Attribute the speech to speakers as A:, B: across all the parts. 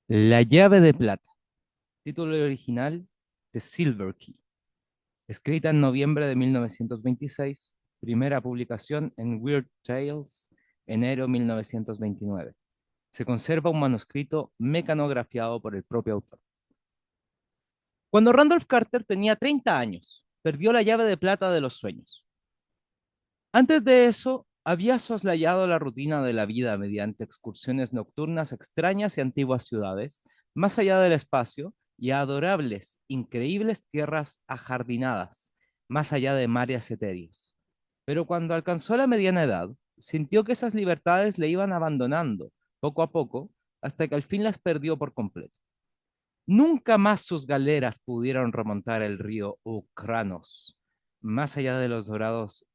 A: La llave de plata, título original The Silver Key, escrita en noviembre de 1926, primera publicación en Weird Tales, enero 1929. Se conserva un manuscrito mecanografiado por el propio autor. Cuando Randolph Carter tenía 30 años, perdió la llave de plata de los sueños. Antes de eso, había soslayado la rutina de la vida mediante excursiones nocturnas a extrañas y antiguas ciudades, más allá del espacio, y a adorables, increíbles tierras ajardinadas, más allá de mares etéreos. Pero cuando alcanzó la mediana edad, sintió que esas libertades le iban abandonando, poco a poco, hasta que al fin las perdió por completo. Nunca más sus galeras pudieron remontar el río Ucranos, más allá de los dorados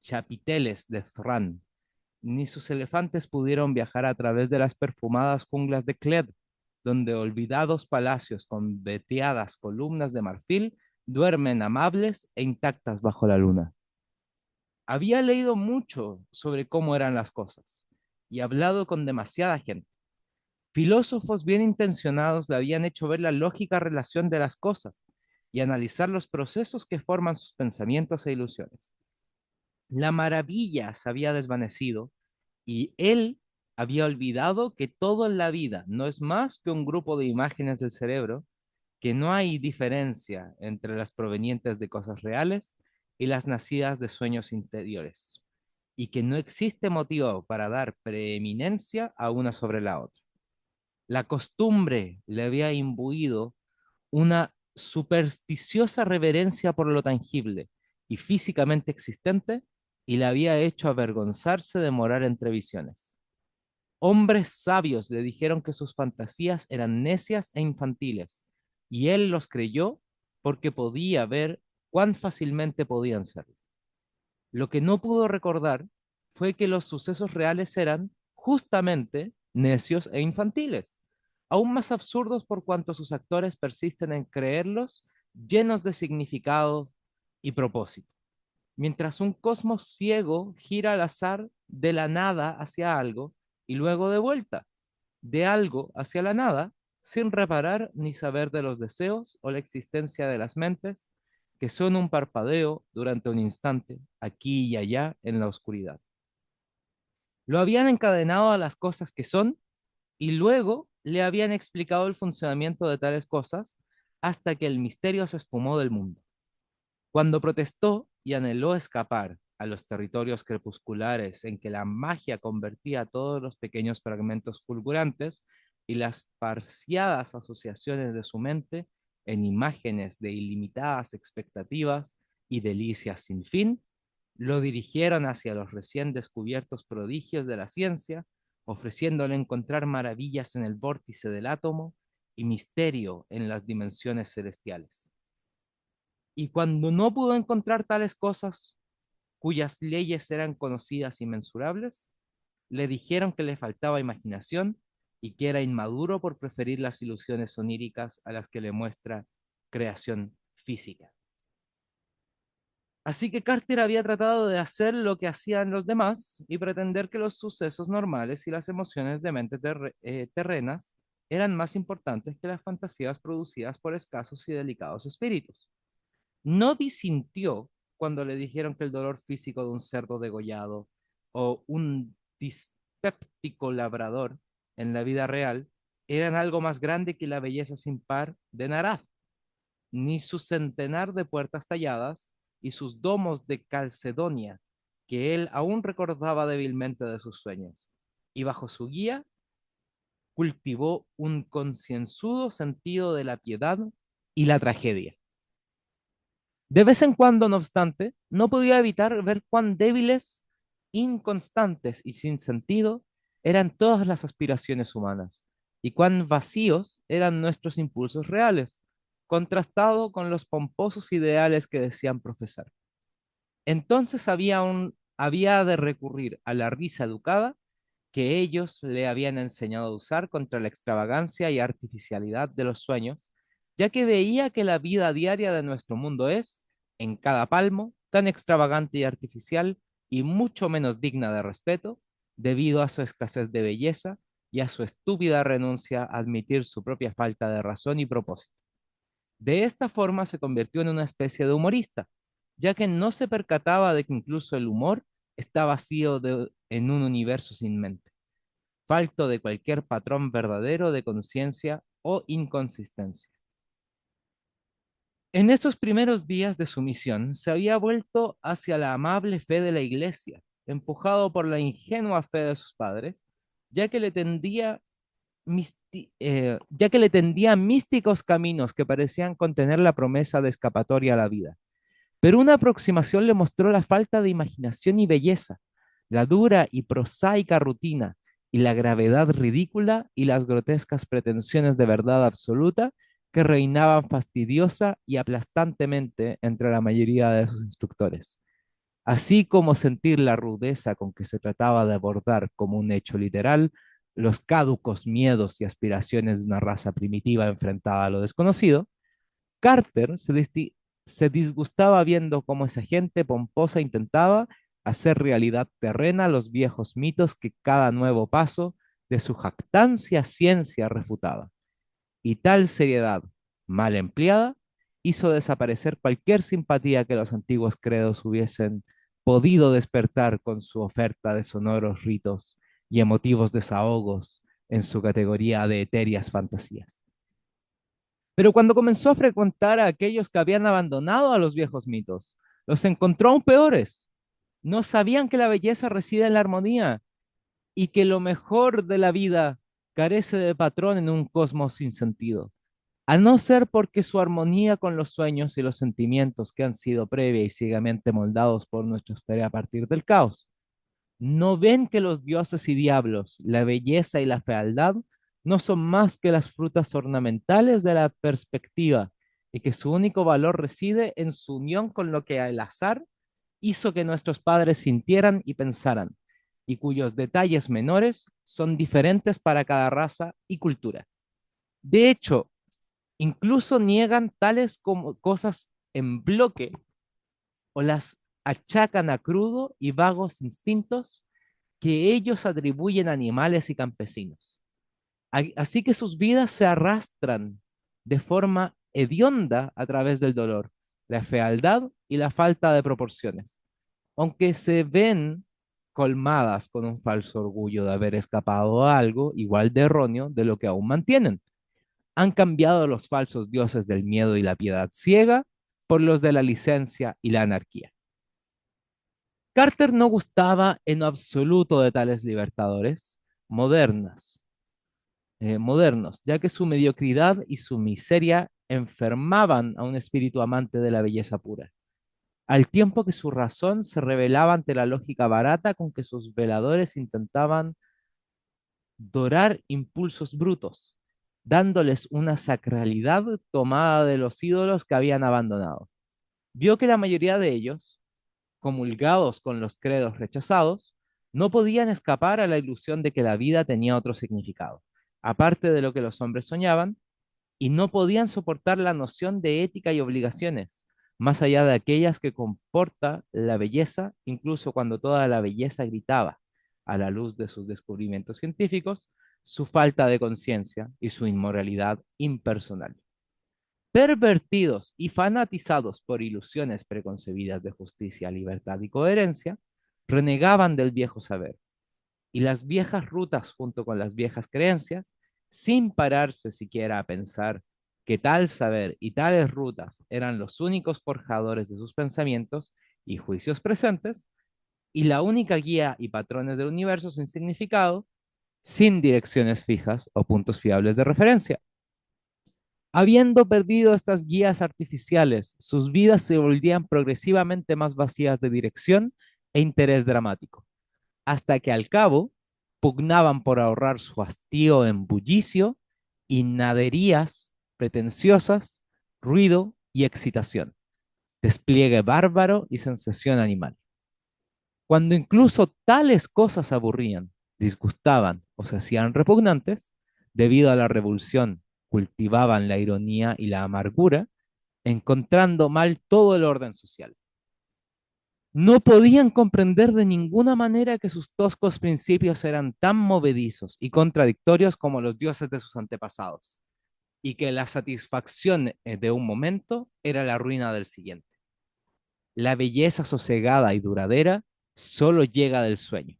A: chapiteles de Thran, ni sus elefantes pudieron viajar a través de las perfumadas junglas de Cled, donde olvidados palacios con veteadas columnas de marfil duermen amables e intactas bajo la luna. Había leído mucho sobre cómo eran las cosas y hablado con demasiada gente. Filósofos bien intencionados le habían hecho ver la lógica relación de las cosas y analizar los procesos que forman sus pensamientos e ilusiones. La maravilla se había desvanecido y él había olvidado que todo en la vida no es más que un grupo de imágenes del cerebro, que no hay diferencia entre las provenientes de cosas reales y las nacidas de sueños interiores, y que no existe motivo para dar preeminencia a una sobre la otra. La costumbre le había imbuido una supersticiosa reverencia por lo tangible y físicamente existente y le había hecho avergonzarse de morar entre visiones. Hombres sabios le dijeron que sus fantasías eran necias e infantiles, y él los creyó porque podía ver cuán fácilmente podían ser. Lo que no pudo recordar fue que los sucesos reales eran justamente necios e infantiles, aún más absurdos por cuanto sus actores persisten en creerlos llenos de significado y propósito. Mientras un cosmos ciego gira al azar de la nada hacia algo y luego de vuelta, de algo hacia la nada, sin reparar ni saber de los deseos o la existencia de las mentes, que son un parpadeo durante un instante, aquí y allá en la oscuridad. Lo habían encadenado a las cosas que son y luego le habían explicado el funcionamiento de tales cosas hasta que el misterio se esfumó del mundo. Cuando protestó y anheló escapar a los territorios crepusculares en que la magia convertía todos los pequeños fragmentos fulgurantes y las parciadas asociaciones de su mente en imágenes de ilimitadas expectativas y delicias sin fin, lo dirigieron hacia los recién descubiertos prodigios de la ciencia, ofreciéndole encontrar maravillas en el vórtice del átomo y misterio en las dimensiones celestiales. Y cuando no pudo encontrar tales cosas cuyas leyes eran conocidas y mensurables, le dijeron que le faltaba imaginación y que era inmaduro por preferir las ilusiones oníricas a las que le muestra creación física. Así que Carter había tratado de hacer lo que hacían los demás y pretender que los sucesos normales y las emociones de mente terrenas eran más importantes que las fantasías producidas por escasos y delicados espíritus. No disintió cuando le dijeron que el dolor físico de un cerdo degollado o un dispéptico labrador en la vida real eran algo más grande que la belleza sin par de Naraz, ni su centenar de puertas talladas y sus domos de Calcedonia, que él aún recordaba débilmente de sus sueños. Y bajo su guía cultivó un concienzudo sentido de la piedad y la tragedia. De vez en cuando, no obstante, no podía evitar ver cuán débiles, inconstantes y sin sentido eran todas las aspiraciones humanas, y cuán vacíos eran nuestros impulsos reales, contrastado con los pomposos ideales que decían profesar. Entonces había de recurrir a la risa educada que ellos le habían enseñado a usar contra la extravagancia y artificialidad de los sueños, ya que veía que la vida diaria de nuestro mundo es, en cada palmo, tan extravagante y artificial y mucho menos digna de respeto, debido a su escasez de belleza y a su estúpida renuncia a admitir su propia falta de razón y propósito. De esta forma se convirtió en una especie de humorista, ya que no se percataba de que incluso el humor está vacío en un universo sin mente, falto de cualquier patrón verdadero de conciencia o inconsistencia. En esos primeros días de su misión, se había vuelto hacia la amable fe de la Iglesia, empujado por la ingenua fe de sus padres, ya que le tendía ya que le tendía místicos caminos que parecían contener la promesa de escapatoria a la vida. Pero una aproximación le mostró la falta de imaginación y belleza, la dura y prosaica rutina, y la gravedad ridícula y las grotescas pretensiones de verdad absoluta que reinaban fastidiosa y aplastantemente entre la mayoría de sus instructores, así como sentir la rudeza con que se trataba de abordar como un hecho literal los caducos miedos y aspiraciones de una raza primitiva enfrentada a lo desconocido. Carter se disgustaba viendo cómo esa gente pomposa intentaba hacer realidad terrena los viejos mitos que cada nuevo paso de su jactancia ciencia refutaba. Y tal seriedad, mal empleada, hizo desaparecer cualquier simpatía que los antiguos credos hubiesen podido despertar con su oferta de sonoros ritos y emotivos desahogos en su categoría de etéreas fantasías. Pero cuando comenzó a frecuentar a aquellos que habían abandonado a los viejos mitos, los encontró aún peores. No sabían que la belleza reside en la armonía y que lo mejor de la vida carece de patrón en un cosmos sin sentido, a no ser porque su armonía con los sueños y los sentimientos que han sido previa y ciegamente moldados por nuestra esfera a partir del caos. ¿No ven que los dioses y diablos, la belleza y la fealdad no son más que las frutas ornamentales de la perspectiva y que su único valor reside en su unión con lo que el azar hizo que nuestros padres sintieran y pensaran, y cuyos detalles menores son diferentes para cada raza y cultura? De hecho, incluso niegan tales como cosas en bloque o las achacan a crudo y vagos instintos que ellos atribuyen a animales y campesinos. Así que sus vidas se arrastran de forma hedionda a través del dolor, la fealdad y la falta de proporciones, aunque se ven colmadas con un falso orgullo de haber escapado a algo igual de erróneo de lo que aún mantienen. Han cambiado los falsos dioses del miedo y la piedad ciega por los de la licencia y la anarquía. Carter no gustaba en absoluto de tales libertadores modernos, ya que su mediocridad y su miseria enfermaban a un espíritu amante de la belleza pura, al tiempo que su razón se rebelaba ante la lógica barata con que sus veladores intentaban dorar impulsos brutos, dándoles una sacralidad tomada de los ídolos que habían abandonado. Vio que la mayoría de ellos, comulgados con los credos rechazados, no podían escapar a la ilusión de que la vida tenía otro significado, aparte de lo que los hombres soñaban, y no podían soportar la noción de ética y obligaciones, más allá de aquellas que comporta la belleza, incluso cuando toda la belleza gritaba, a la luz de sus descubrimientos científicos, su falta de conciencia y su inmoralidad impersonal. Pervertidos y fanatizados por ilusiones preconcebidas de justicia, libertad y coherencia, renegaban del viejo saber y las viejas rutas junto con las viejas creencias, sin pararse siquiera a pensar que tal saber y tales rutas eran los únicos forjadores de sus pensamientos y juicios presentes, y la única guía y patrones del universo sin significado, sin direcciones fijas o puntos fiables de referencia. Habiendo perdido estas guías artificiales, sus vidas se volvían progresivamente más vacías de dirección e interés dramático, hasta que al cabo pugnaban por ahorrar su hastío en bullicio y naderías pretenciosas, ruido y excitación, despliegue bárbaro y sensación animal. Cuando incluso tales cosas aburrían, disgustaban o se hacían repugnantes, debido a la revolución, cultivaban la ironía y la amargura, encontrando mal todo el orden social. No podían comprender de ninguna manera que sus toscos principios eran tan movedizos y contradictorios como los dioses de sus antepasados, y que la satisfacción de un momento era la ruina del siguiente. La belleza sosegada y duradera solo llega del sueño,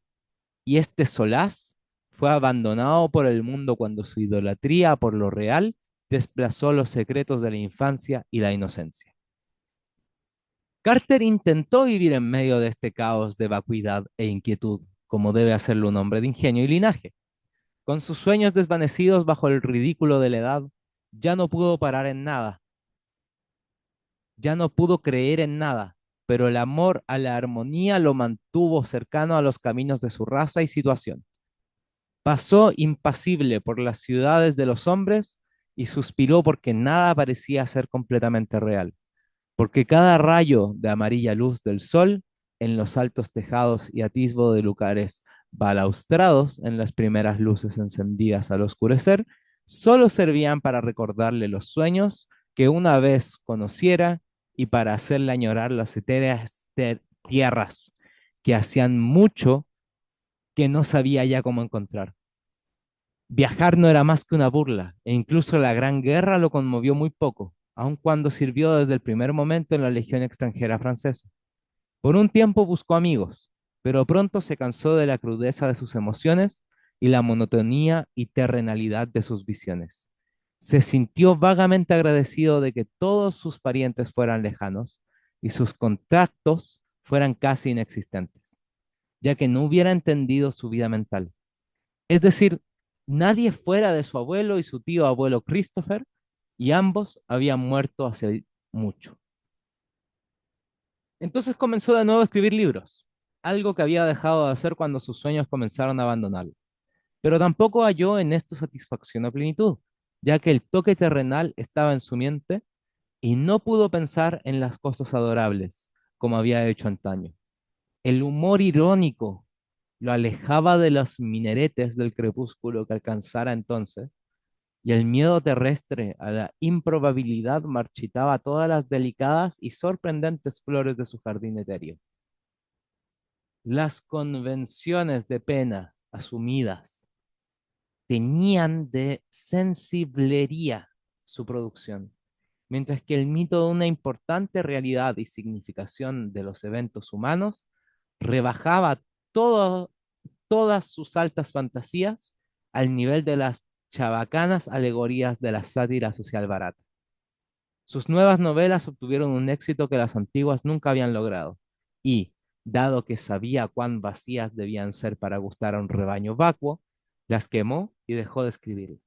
A: y este solaz fue abandonado por el mundo cuando su idolatría por lo real desplazó los secretos de la infancia y la inocencia. Carter intentó vivir en medio de este caos de vacuidad e inquietud, como debe hacerlo un hombre de ingenio y linaje. Con sus sueños desvanecidos bajo el ridículo de la edad, ya no pudo parar en nada, ya no pudo creer en nada, pero el amor a la armonía lo mantuvo cercano a los caminos de su raza y situación. Pasó impasible por las ciudades de los hombres y suspiró porque nada parecía ser completamente real, porque cada rayo de amarilla luz del sol en los altos tejados y atisbo de lugares balaustrados en las primeras luces encendidas al oscurecer, solo servían para recordarle los sueños que una vez conociera y para hacerle añorar las etéreas tierras que hacían mucho que no sabía ya cómo encontrar. Viajar no era más que una burla, e incluso la Gran Guerra lo conmovió muy poco, aun cuando sirvió desde el primer momento en la Legión extranjera francesa. Por un tiempo buscó amigos, pero pronto se cansó de la crudeza de sus emociones y la monotonía y terrenalidad de sus visiones. Se sintió vagamente agradecido de que todos sus parientes fueran lejanos y sus contactos fueran casi inexistentes, ya que no hubiera entendido su vida mental. Es decir, nadie fuera de su abuelo y su tío abuelo Christopher, y ambos habían muerto hace mucho. Entonces comenzó de nuevo a escribir libros, algo que había dejado de hacer cuando sus sueños comenzaron a abandonarlo. Pero tampoco halló en esto satisfacción o plenitud, ya que el toque terrenal estaba en su mente y no pudo pensar en las cosas adorables, como había hecho antaño. El humor irónico lo alejaba de los mineretes del crepúsculo que alcanzara entonces, y el miedo terrestre a la improbabilidad marchitaba todas las delicadas y sorprendentes flores de su jardín etéreo. Las convenciones de pena asumidas tenían de sensiblería su producción, mientras que el mito de una importante realidad y significación de los eventos humanos rebajaba todo, todas sus altas fantasías al nivel de las chabacanas alegorías de la sátira social barata. Sus nuevas novelas obtuvieron un éxito que las antiguas nunca habían logrado, y, dado que sabía cuán vacías debían ser para gustar a un rebaño vacuo, las quemó y dejó de escribir.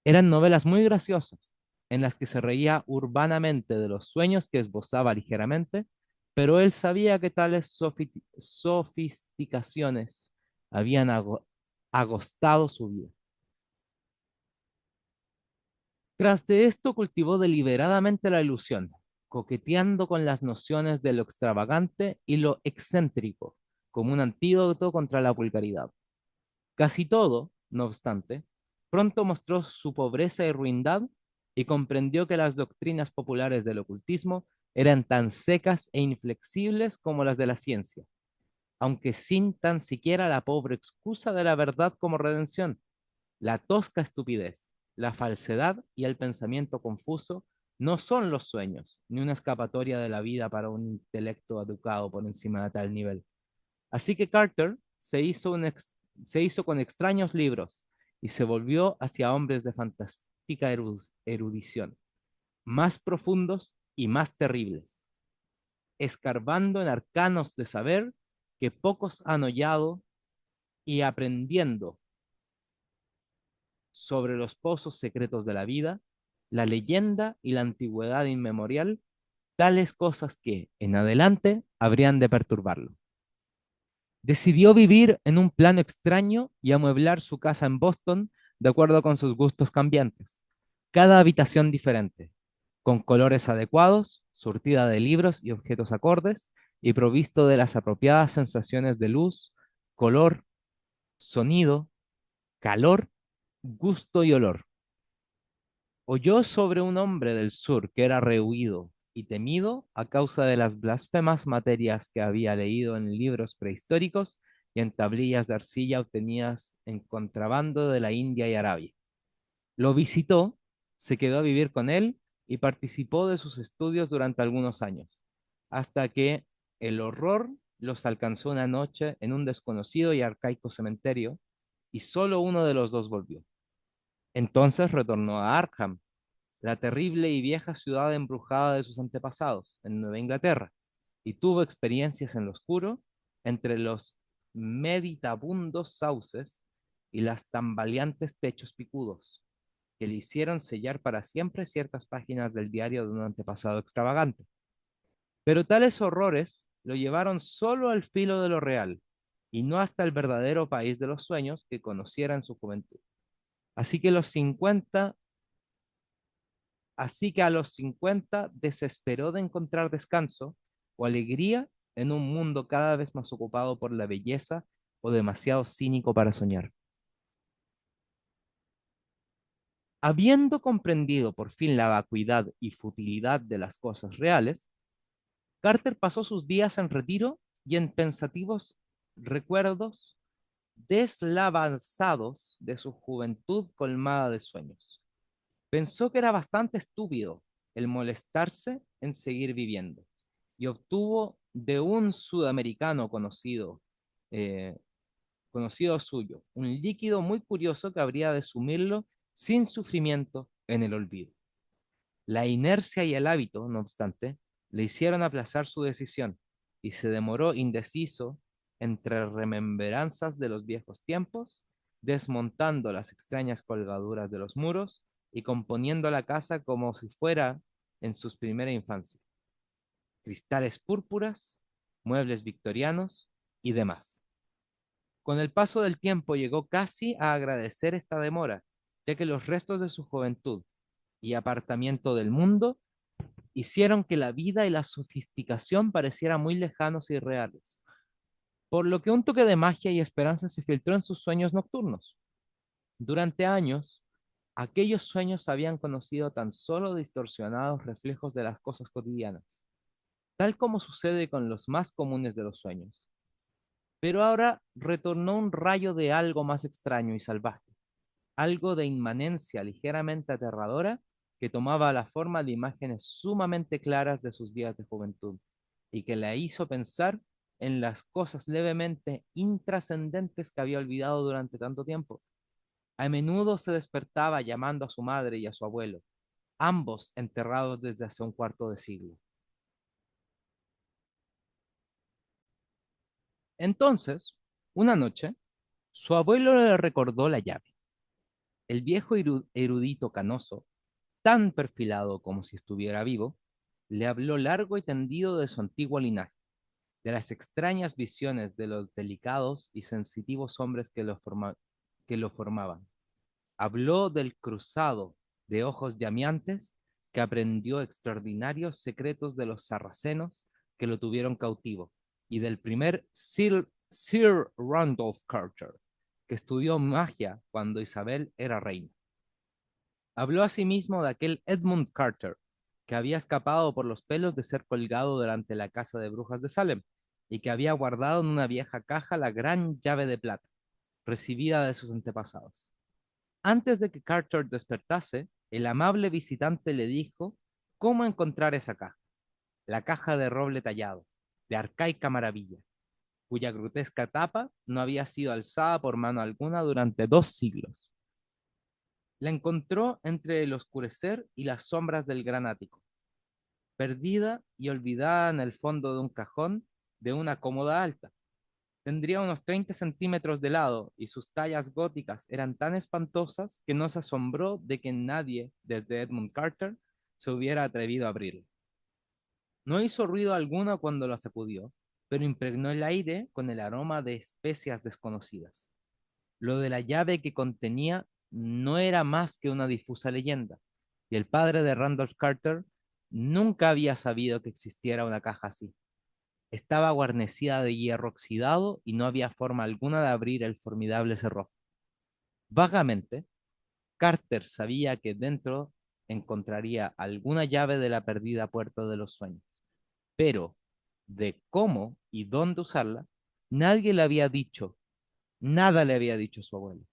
A: Eran novelas muy graciosas, en las que se reía urbanamente de los sueños que esbozaba ligeramente, pero él sabía que tales sofisticaciones habían agostado su vida. Tras de esto cultivó deliberadamente la ilusión, coqueteando con las nociones de lo extravagante y lo excéntrico, como un antídoto contra la vulgaridad. Casi todo, no obstante, pronto mostró su pobreza y ruindad y comprendió que las doctrinas populares del ocultismo eran tan secas e inflexibles como las de la ciencia, aunque sin tan siquiera la pobre excusa de la verdad como redención. La tosca estupidez, la falsedad y el pensamiento confuso no son los sueños, ni una escapatoria de la vida para un intelecto educado por encima de tal nivel. Así que Carter se hizo con extraños libros y se volvió hacia hombres de fantástica erudición, más profundos y más terribles, escarbando en arcanos de saber que pocos han hollado y aprendiendo sobre los pozos secretos de la vida, la leyenda y la antigüedad inmemorial, tales cosas que, en adelante, habrían de perturbarlo. Decidió vivir en un plano extraño y amueblar su casa en Boston de acuerdo con sus gustos cambiantes. Cada habitación diferente, con colores adecuados, surtida de libros y objetos acordes, y provisto de las apropiadas sensaciones de luz, color, sonido, calor, gusto y olor. Oyó sobre un hombre del sur que era rehuido y temido a causa de las blasfemas materias que había leído en libros prehistóricos y en tablillas de arcilla obtenidas en contrabando de la India y Arabia. Lo visitó, se quedó a vivir con él y participó de sus estudios durante algunos años, hasta que el horror los alcanzó una noche en un desconocido y arcaico cementerio, y solo uno de los dos volvió. Entonces retornó a Arkham, la terrible y vieja ciudad embrujada de sus antepasados, en Nueva Inglaterra, y tuvo experiencias en lo oscuro entre los meditabundos sauces y las tambaleantes techos picudos, que le hicieron sellar para siempre ciertas páginas del diario de un antepasado extravagante. Pero tales horrores lo llevaron solo al filo de lo real, y no hasta el verdadero país de los sueños que conociera en su juventud. Así que los 50 Así que a los 50 desesperó de encontrar descanso o alegría en un mundo cada vez más ocupado por la belleza o demasiado cínico para soñar. Habiendo comprendido por fin la vacuidad y futilidad de las cosas reales, Carter pasó sus días en retiro y en pensativos recuerdos deslavanzados de su juventud colmada de sueños. Pensó que era bastante estúpido el molestarse en seguir viviendo y obtuvo de un sudamericano eh, conocido suyo, un líquido muy curioso que habría de sumirlo sin sufrimiento en el olvido. La inercia y el hábito, no obstante, le hicieron aplazar su decisión y se demoró indeciso entre remembranzas de los viejos tiempos, desmontando las extrañas colgaduras de los muros y componiendo la casa como si fuera en su primera infancia. Cristales púrpuras, muebles victorianos y demás. Con el paso del tiempo llegó casi a agradecer esta demora, ya que los restos de su juventud y apartamiento del mundo hicieron que la vida y la sofisticación parecieran muy lejanos y reales, por lo que un toque de magia y esperanza se filtró en sus sueños nocturnos. Durante años, aquellos sueños habían conocido tan solo distorsionados reflejos de las cosas cotidianas, tal como sucede con los más comunes de los sueños. Pero ahora retornó un rayo de algo más extraño y salvaje, algo de inmanencia ligeramente aterradora que tomaba la forma de imágenes sumamente claras de sus días de juventud y que la hizo pensar en las cosas levemente intrascendentes que había olvidado durante tanto tiempo. A menudo se despertaba llamando a su madre y a su abuelo, ambos enterrados desde hace un cuarto de siglo. Entonces, una noche, su abuelo le recordó la llave. El viejo erudito canoso, tan perfilado como si estuviera vivo, le habló largo y tendido de su antiguo linaje, de las extrañas visiones de los delicados y sensitivos hombres que lo formaban. Habló del cruzado de ojos llameantes que aprendió extraordinarios secretos de los sarracenos que lo tuvieron cautivo, y del primer Sir Randolph Carter, que estudió magia cuando Isabel era reina. Habló asimismo de aquel Edmund Carter, que había escapado por los pelos de ser colgado durante la casa de brujas de Salem, y que había guardado en una vieja caja la gran llave de plata, recibida de sus antepasados. Antes de que Carter despertase, el amable visitante le dijo cómo encontrar esa caja, la caja de roble tallado, de arcaica maravilla, cuya grotesca tapa no había sido alzada por mano alguna durante 2 siglos. La encontró entre el oscurecer y las sombras del gran ático, perdida y olvidada en el fondo de un cajón de una cómoda alta. Tendría unos 30 centímetros de lado y sus tallas góticas eran tan espantosas que no se asombró de que nadie, desde Edmund Carter, se hubiera atrevido a abrirla. No hizo ruido alguno cuando la sacudió, pero impregnó el aire con el aroma de especias desconocidas. Lo de la llave que contenía no era más que una difusa leyenda, y el padre de Randolph Carter nunca había sabido que existiera una caja así. Estaba guarnecida de hierro oxidado y no había forma alguna de abrir el formidable cerrojo. Vagamente, Carter sabía que dentro, encontraría alguna llave de la perdida puerta de los sueños, pero de cómo y dónde usarla, nadie le había dicho, nada le había dicho su abuelo.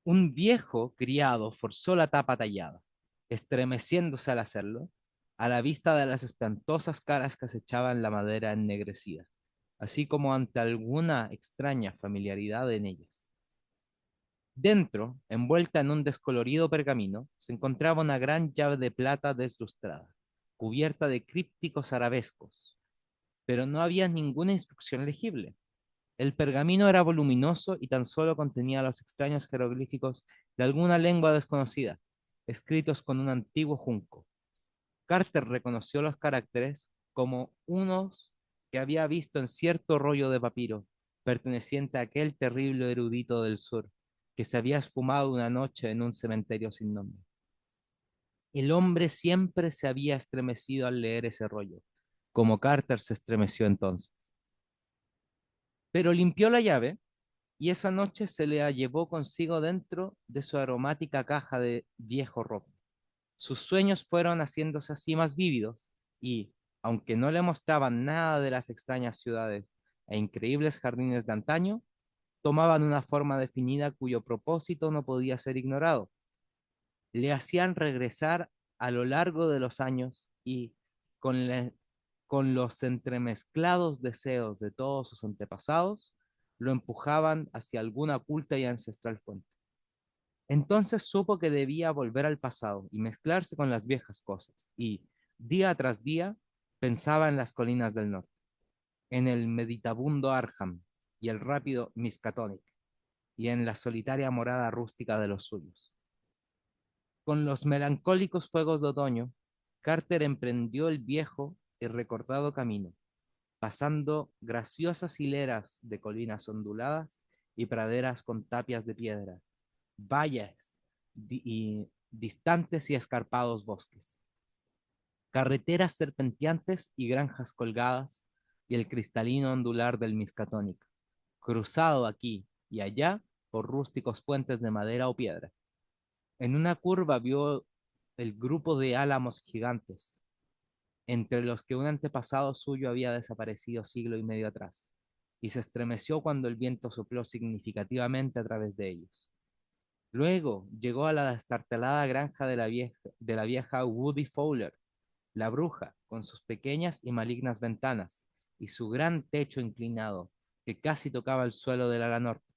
A: Un viejo criado forzó la tapa tallada, estremeciéndose al hacerlo, a la vista de las espantosas caras que acechaban la madera ennegrecida, así como ante alguna extraña familiaridad en ellas. Dentro, envuelta en un descolorido pergamino, se encontraba una gran llave de plata deslustrada, cubierta de crípticos arabescos, pero no había ninguna instrucción legible. El pergamino era voluminoso y tan solo contenía los extraños jeroglíficos de alguna lengua desconocida, escritos con un antiguo junco. Carter reconoció los caracteres como unos que había visto en cierto rollo de papiro, perteneciente a aquel terrible erudito del sur, que se había esfumado una noche en un cementerio sin nombre. El hombre siempre se había estremecido al leer ese rollo, como Carter se estremeció entonces. Pero limpió la llave y esa noche se la llevó consigo dentro de su aromática caja de viejo roble. Sus sueños fueron haciéndose así más vívidos y, aunque no le mostraban nada de las extrañas ciudades e increíbles jardines de antaño, tomaban una forma definida cuyo propósito no podía ser ignorado. Le hacían regresar a lo largo de los años y, con, con los entremezclados deseos de todos sus antepasados, lo empujaban hacia alguna oculta y ancestral fuente. Entonces supo que debía volver al pasado y mezclarse con las viejas cosas, y día tras día pensaba en las colinas del norte, en el meditabundo Arkham y el rápido Miskatonic, y en la solitaria morada rústica de los suyos. Con los melancólicos fuegos de otoño, Carter emprendió el viejo y recordado camino, pasando graciosas hileras de colinas onduladas y praderas con tapias de piedra, valles y distantes y escarpados bosques, carreteras serpenteantes y granjas colgadas, y el cristalino ondular del Miskatonic, cruzado aquí y allá por rústicos puentes de madera o piedra. En una curva vio el grupo de álamos gigantes, entre los que un antepasado suyo había desaparecido siglo y medio atrás, y se estremeció cuando el viento sopló significativamente a través de ellos. Luego llegó a la destartalada granja de la vieja Woody Fowler, la bruja, con sus pequeñas y malignas ventanas, y su gran techo inclinado, que casi tocaba el suelo del ala norte.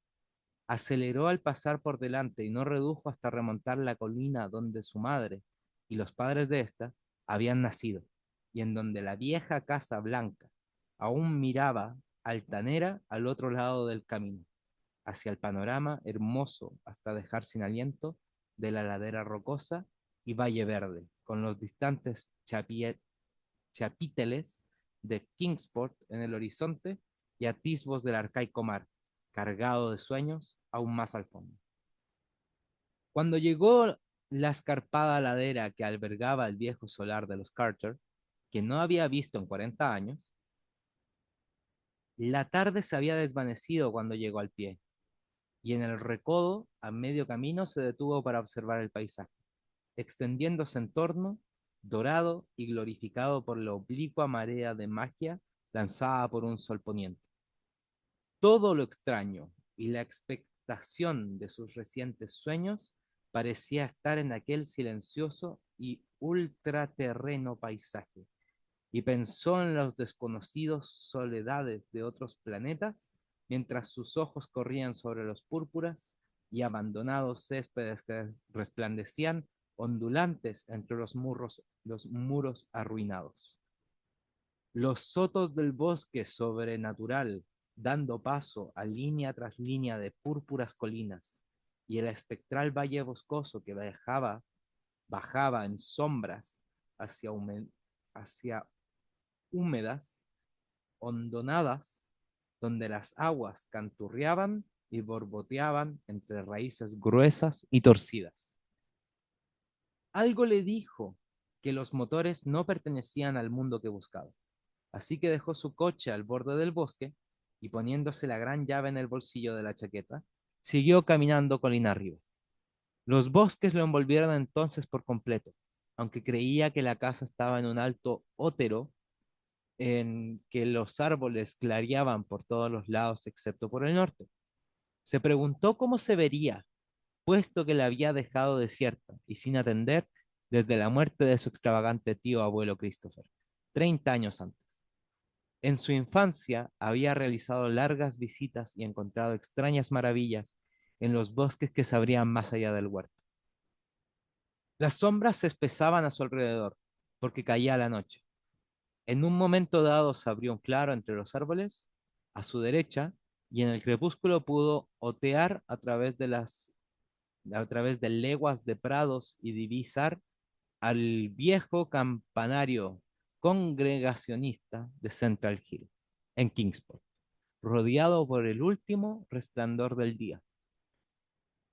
A: Aceleró al pasar por delante y no redujo hasta remontar la colina donde su madre y los padres de ésta habían nacido, y en donde la vieja casa blanca aún miraba altanera al otro lado del camino, hacia el panorama hermoso hasta dejar sin aliento de la ladera rocosa y valle verde, con los distantes chapiteles de Kingsport en el horizonte y atisbos del arcaico mar, cargado de sueños aún más al fondo. Cuando llegó la escarpada ladera que albergaba el viejo solar de los Carter, que no había visto en 40 años, la tarde se había desvanecido cuando llegó al pie, y en el recodo, a medio camino, se detuvo para observar el paisaje, extendiéndose en torno, dorado y glorificado por la oblicua marea de magia lanzada por un sol poniente. Todo lo extraño y la expectación de sus recientes sueños parecía estar en aquel silencioso y ultraterreno paisaje, y pensó en los desconocidos soledades de otros planetas, mientras sus ojos corrían sobre los púrpuras y abandonados céspedes que resplandecían ondulantes entre los muros arruinados. Los sotos del bosque sobrenatural, dando paso a línea tras línea de púrpuras colinas, y el espectral valle boscoso que bajaba en sombras hacia, hacia húmedas, hondonadas, donde las aguas canturreaban y borboteaban entre raíces gruesas y torcidas. Algo le dijo que los motores no pertenecían al mundo que buscaba, así que dejó su coche al borde del bosque y, poniéndose la gran llave en el bolsillo de la chaqueta, siguió caminando colina arriba. Los bosques lo envolvieron entonces por completo, aunque creía que la casa estaba en un alto ótero en que los árboles clareaban por todos los lados excepto por el norte. Se preguntó cómo se vería, puesto que la había dejado desierta y sin atender desde la muerte de su extravagante tío abuelo Christopher, 30 años antes. En su infancia había realizado largas visitas y encontrado extrañas maravillas en los bosques que se abrían más allá del huerto. Las sombras se espesaban a su alrededor, porque caía la noche. En un momento dado se abrió un claro entre los árboles, a su derecha, y en el crepúsculo pudo otear a través de leguas de prados y divisar al viejo campanario congregacionista de Central Hill, en Kingsport, rodeado por el último resplandor del día.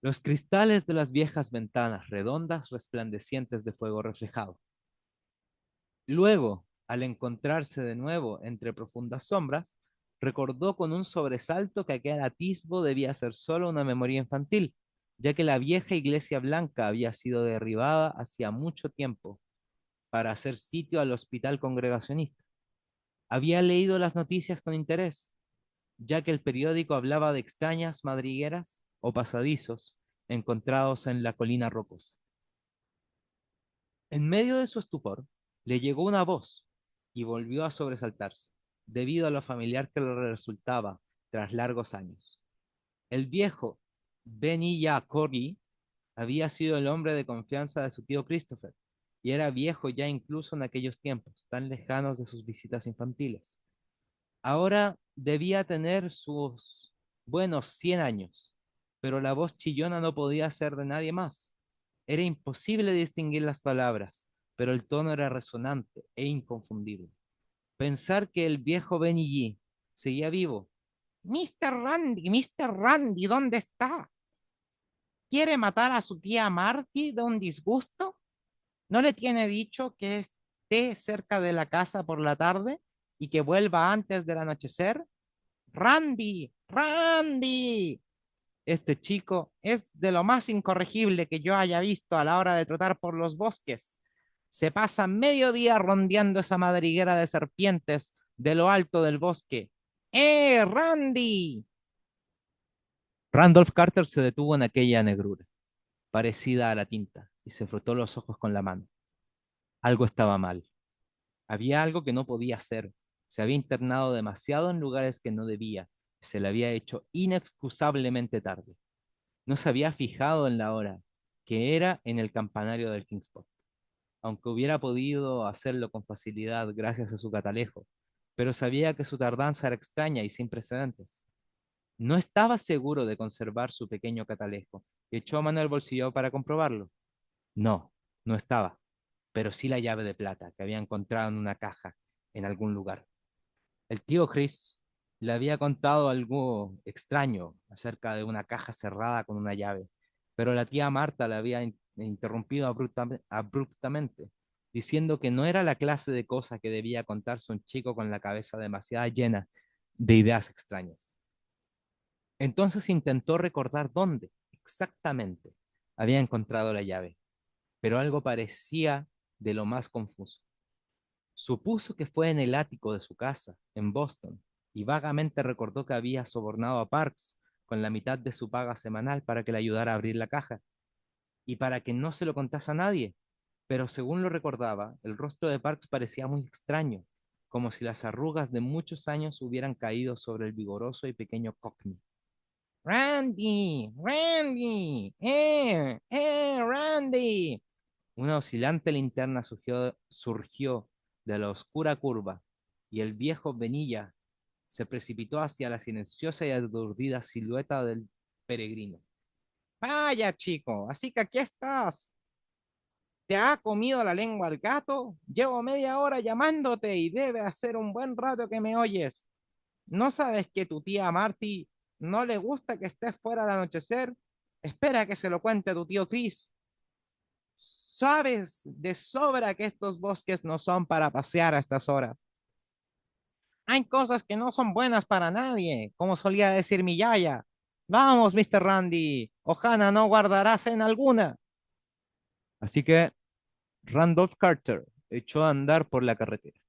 A: Los cristales de las viejas ventanas redondas resplandecientes de fuego reflejado. Luego, al encontrarse de nuevo entre profundas sombras, recordó con un sobresalto que aquel atisbo debía ser solo una memoria infantil, ya que la vieja iglesia blanca había sido derribada hacía mucho tiempo para hacer sitio al hospital congregacionista. Había leído las noticias con interés, ya que el periódico hablaba de extrañas madrigueras o pasadizos encontrados en la colina rocosa. En medio de su estupor, le llegó una voz y volvió a sobresaltarse, debido a lo familiar que le resultaba tras largos años. El viejo Benilla Corgi había sido el hombre de confianza de su tío Christopher, y era viejo ya incluso en aquellos tiempos, tan lejanos de sus visitas infantiles. Ahora debía tener sus buenos 100 años, pero la voz chillona no podía ser de nadie más. Era imposible distinguir las palabras, pero el tono era resonante e inconfundible. Pensar que el viejo Benny G seguía vivo. Mr. Randy, ¿dónde está? ¿Quiere matar a su tía Marty de un disgusto? ¿No le tiene dicho que esté cerca de la casa por la tarde y que vuelva antes del anochecer? Randy, Randy. Este chico es de lo más incorregible que yo haya visto a la hora de trotar por los bosques. Se pasa medio día rondeando esa madriguera de serpientes de lo alto del bosque. Randy! Randolph Carter se detuvo en aquella negrura, parecida a la tinta, y se frotó los ojos con la mano. Algo estaba mal. Había algo que no podía hacer. Se había internado demasiado en lugares que no debía. Se le había hecho inexcusablemente tarde. No se había fijado en la hora, que era en el campanario del Kingsport, aunque hubiera podido hacerlo con facilidad gracias a su catalejo, pero sabía que su tardanza era extraña y sin precedentes. No estaba seguro de conservar su pequeño catalejo y echó mano al bolsillo para comprobarlo. No, no estaba, pero sí la llave de plata que había encontrado en una caja en algún lugar. El tío Chris le había contado algo extraño acerca de una caja cerrada con una llave, pero la tía Marta le había interrumpido abruptamente, diciendo que no era la clase de cosa que debía contarse un chico con la cabeza demasiado llena de ideas extrañas. Entonces intentó recordar dónde exactamente había encontrado la llave, pero algo parecía de lo más confuso. Supuso que fue en el ático de su casa, en Boston, y vagamente recordó que había sobornado a Parks con la mitad de su paga semanal para que le ayudara a abrir la caja y para que no se lo contase a nadie. Pero según lo recordaba, el rostro de Parks parecía muy extraño, como si las arrugas de muchos años hubieran caído sobre el vigoroso y pequeño Cockney. Randy, Randy, Randy. Una oscilante linterna surgió de la oscura curva y el viejo Venilla se precipitó hacia la silenciosa y aturdida silueta del peregrino. Vaya, chico, así que aquí estás. ¿Te ha comido la lengua el gato? Llevo media hora llamándote y debe hacer un buen rato que me oyes. ¿No sabes que tu tía Marty no le gusta que estés fuera al anochecer? Espera que se lo cuente a tu tío Chris. Sabes de sobra que estos bosques no son para pasear a estas horas. Hay cosas que no son buenas para nadie, como solía decir mi yaya. Vamos, Mr. Randy, Ohana no guardarás en alguna. Así que Randolph Carter echó a andar por la carretera,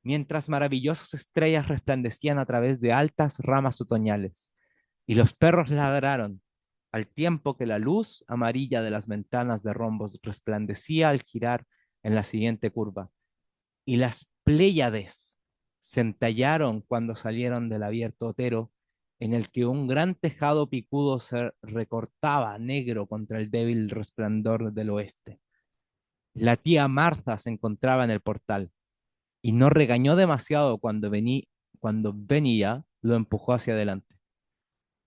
A: mientras maravillosas estrellas resplandecían a través de altas ramas otoñales, y los perros ladraron, al tiempo que la luz amarilla de las ventanas de rombos resplandecía al girar en la siguiente curva, y las Pléyades se entallaron cuando salieron del abierto otero, en el que un gran tejado picudo se recortaba negro contra el débil resplandor del oeste. La tía Martha se encontraba en el portal y no regañó demasiado cuando venía lo empujó hacia adelante.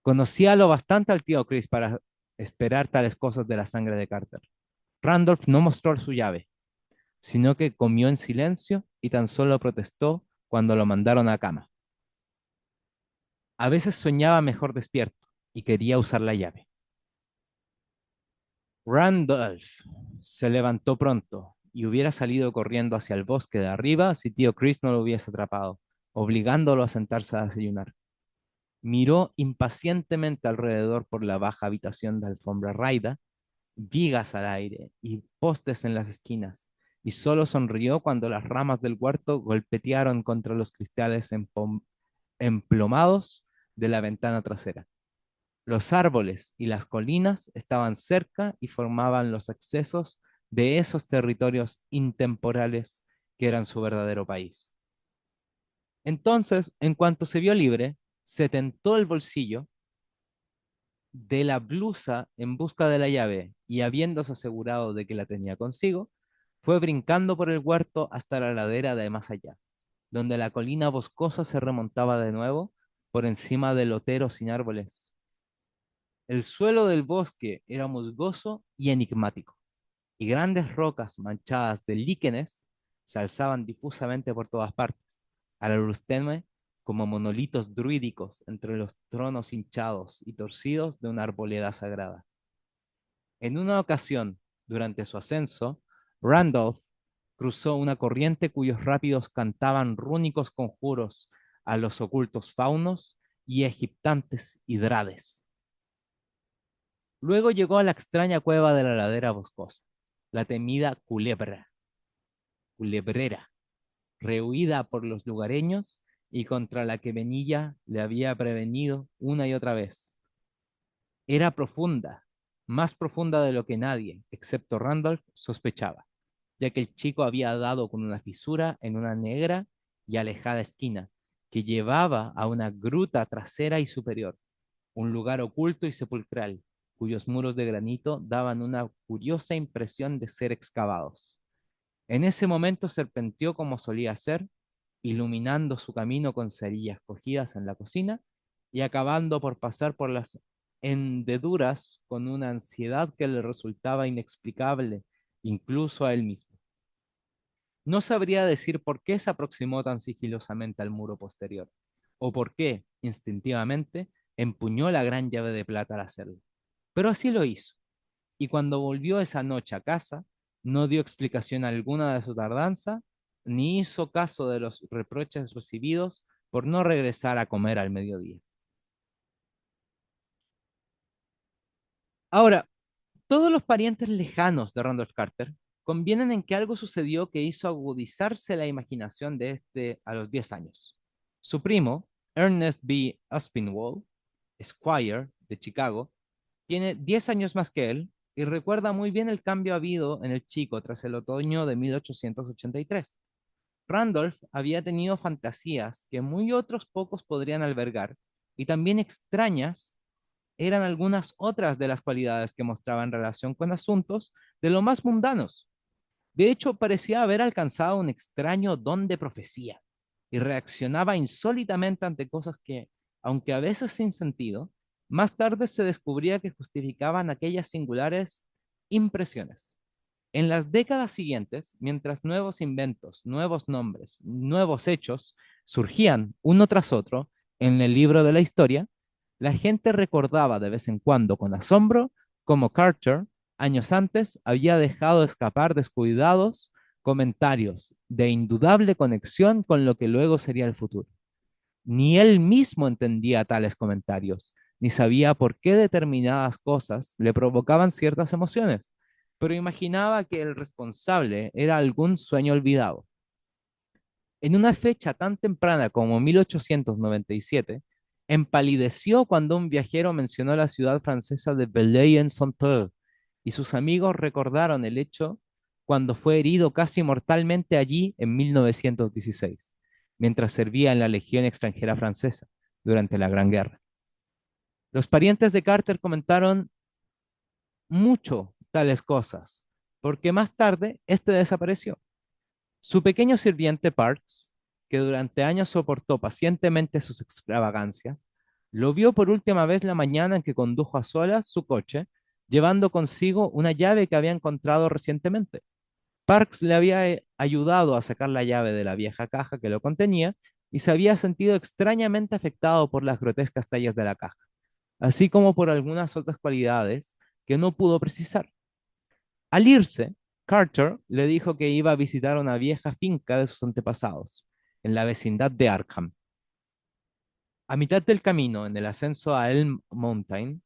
A: Conocía lo bastante al tío Chris para esperar tales cosas de la sangre de Carter. Randolph no mostró su llave, sino que comió en silencio y tan solo protestó cuando lo mandaron a cama. A veces soñaba mejor despierto y quería usar la llave. Randolph se levantó pronto y hubiera salido corriendo hacia el bosque de arriba si tío Chris no lo hubiese atrapado, obligándolo a sentarse a desayunar. Miró impacientemente alrededor por la baja habitación de alfombra raída, vigas al aire y postes en las esquinas, y solo sonrió cuando las ramas del huerto golpetearon contra los cristales emplomados de la ventana trasera. Los árboles y las colinas estaban cerca y formaban los accesos de esos territorios intemporales que eran su verdadero país. Entonces, en cuanto se vio libre, se tentó el bolsillo de la blusa en busca de la llave y habiéndose asegurado de que la tenía consigo, fue brincando por el huerto hasta la ladera de más allá, donde la colina boscosa se remontaba de nuevo por encima del otero sin árboles. El suelo del bosque era musgoso y enigmático, y grandes rocas manchadas de líquenes se alzaban difusamente por todas partes, a la luz tenue como monolitos druídicos entre los tronos hinchados y torcidos de una arboleda sagrada. En una ocasión, durante su ascenso, Randolph cruzó una corriente cuyos rápidos cantaban rúnicos conjuros a los ocultos faunos y egiptantes hidrades. Luego llegó a la extraña cueva de la ladera boscosa, la temida culebrera, rehuida por los lugareños y contra la que Benilla le había prevenido una y otra vez. Era profunda, más profunda de lo que nadie, excepto Randolph, sospechaba, ya que el chico había dado con una fisura en una negra y alejada esquina, que llevaba a una gruta trasera y superior, un lugar oculto y sepulcral, cuyos muros de granito daban una curiosa impresión de ser excavados. En ese momento serpenteó como solía hacer, iluminando su camino con cerillas cogidas en la cocina y acabando por pasar por las hendeduras con una ansiedad que le resultaba inexplicable, incluso a él mismo. No sabría decir por qué se aproximó tan sigilosamente al muro posterior, o por qué, instintivamente, empuñó la gran llave de plata al hacerlo. Pero así lo hizo, y cuando volvió esa noche a casa, no dio explicación alguna de su tardanza, ni hizo caso de los reproches recibidos por no regresar a comer al mediodía. Ahora, todos los parientes lejanos de Randolph Carter convienen en que algo sucedió que hizo agudizarse la imaginación de este a los 10 años. Su primo, Ernest B. Aspinwall, Squire, de Chicago, tiene 10 años más que él y recuerda muy bien el cambio habido en el chico tras el otoño de 1883. Randolph había tenido fantasías que muy otros pocos podrían albergar y también extrañas eran algunas otras de las cualidades que mostraba en relación con asuntos de lo más mundanos. De hecho, parecía haber alcanzado un extraño don de profecía y reaccionaba insólitamente ante cosas que, aunque a veces sin sentido, más tarde se descubría que justificaban aquellas singulares impresiones. En las décadas siguientes, mientras nuevos inventos, nuevos nombres, nuevos hechos surgían uno tras otro en el libro de la historia, la gente recordaba de vez en cuando con asombro cómo Carter, años antes, había dejado escapar descuidados comentarios de indudable conexión con lo que luego sería el futuro. Ni él mismo entendía tales comentarios, ni sabía por qué determinadas cosas le provocaban ciertas emociones, pero imaginaba que el responsable era algún sueño olvidado. En una fecha tan temprana como 1897, empalideció cuando un viajero mencionó la ciudad francesa de Belley-en-Sauteux, y sus amigos recordaron el hecho cuando fue herido casi mortalmente allí en 1916, mientras servía en la Legión extranjera francesa durante la Gran Guerra. Los parientes de Carter comentaron mucho tales cosas, porque más tarde este desapareció. Su pequeño sirviente Parks, que durante años soportó pacientemente sus extravagancias, lo vio por última vez la mañana en que condujo a solas su coche, llevando consigo una llave que había encontrado recientemente. Parks le había ayudado a sacar la llave de la vieja caja que lo contenía y se había sentido extrañamente afectado por las grotescas tallas de la caja, así como por algunas otras cualidades que no pudo precisar. Al irse, Carter le dijo que iba a visitar una vieja finca de sus antepasados, en la vecindad de Arkham. A mitad del camino, en el ascenso a Elm Mountain,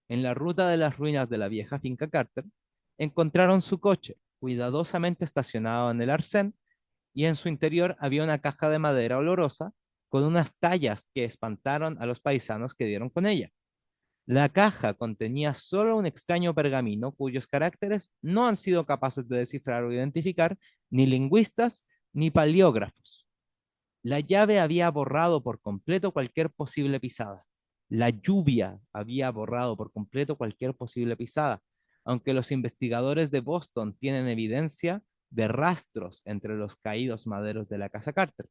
A: en la ruta de las ruinas de la vieja finca Carter, encontraron su coche, cuidadosamente estacionado en el arcén, y en su interior había una caja de madera olorosa con unas tallas que espantaron a los paisanos que dieron con ella. La caja contenía solo un extraño pergamino cuyos caracteres no han sido capaces de descifrar o identificar ni lingüistas ni paleógrafos. La llave había borrado por completo cualquier posible pisada. La lluvia había borrado por completo cualquier posible pisada, aunque los investigadores de Boston tienen evidencia de rastros entre los caídos maderos de la casa Carter.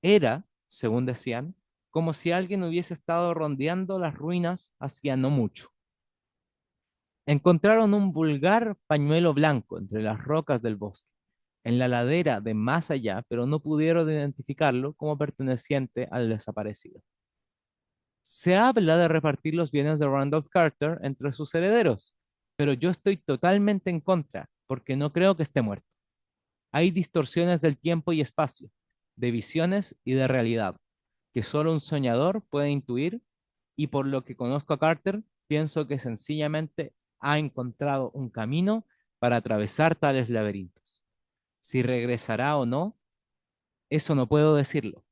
A: Era, según decían, como si alguien hubiese estado rondeando las ruinas hacía no mucho. Encontraron un vulgar pañuelo blanco entre las rocas del bosque, en la ladera de más allá, pero no pudieron identificarlo como perteneciente al desaparecido. Se habla de repartir los bienes de Randolph Carter entre sus herederos, pero yo estoy totalmente en contra, porque no creo que esté muerto. Hay distorsiones del tiempo y espacio, de visiones y de realidad, que solo un soñador puede intuir, y por lo que conozco a Carter, pienso que sencillamente ha encontrado un camino para atravesar tales laberintos. Si regresará o no, eso no puedo decirlo.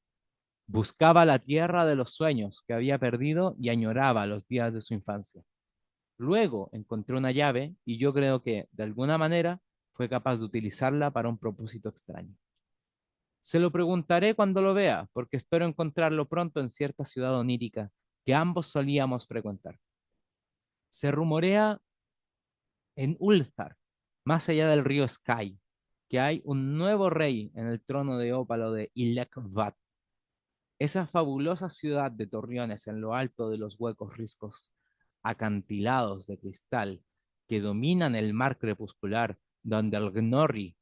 A: Buscaba la tierra de los sueños que había perdido y añoraba los días de su infancia. Luego encontré una llave y yo creo que, de alguna manera, fue capaz de utilizarla para un propósito extraño. Se lo preguntaré cuando lo vea, porque espero encontrarlo pronto en cierta ciudad onírica que ambos solíamos frecuentar. Se rumorea en Ulthar, más allá del río Sky, que hay un nuevo rey en el trono de ópalo de Ilekvat. Esa fabulosa ciudad de torreones en lo alto de los huecos riscos acantilados de cristal que dominan el mar crepuscular, donde el Gnorri,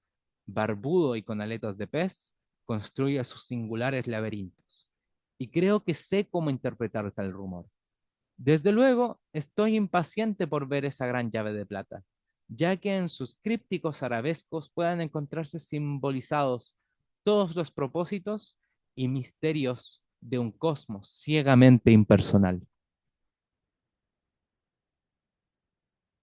A: barbudo y con aletas de pez, construye sus singulares laberintos. Y creo que sé cómo interpretar tal rumor. Desde luego, estoy impaciente por ver esa gran llave de plata, ya que en sus crípticos arabescos puedan encontrarse simbolizados todos los propósitos y misterios de un cosmos ciegamente impersonal.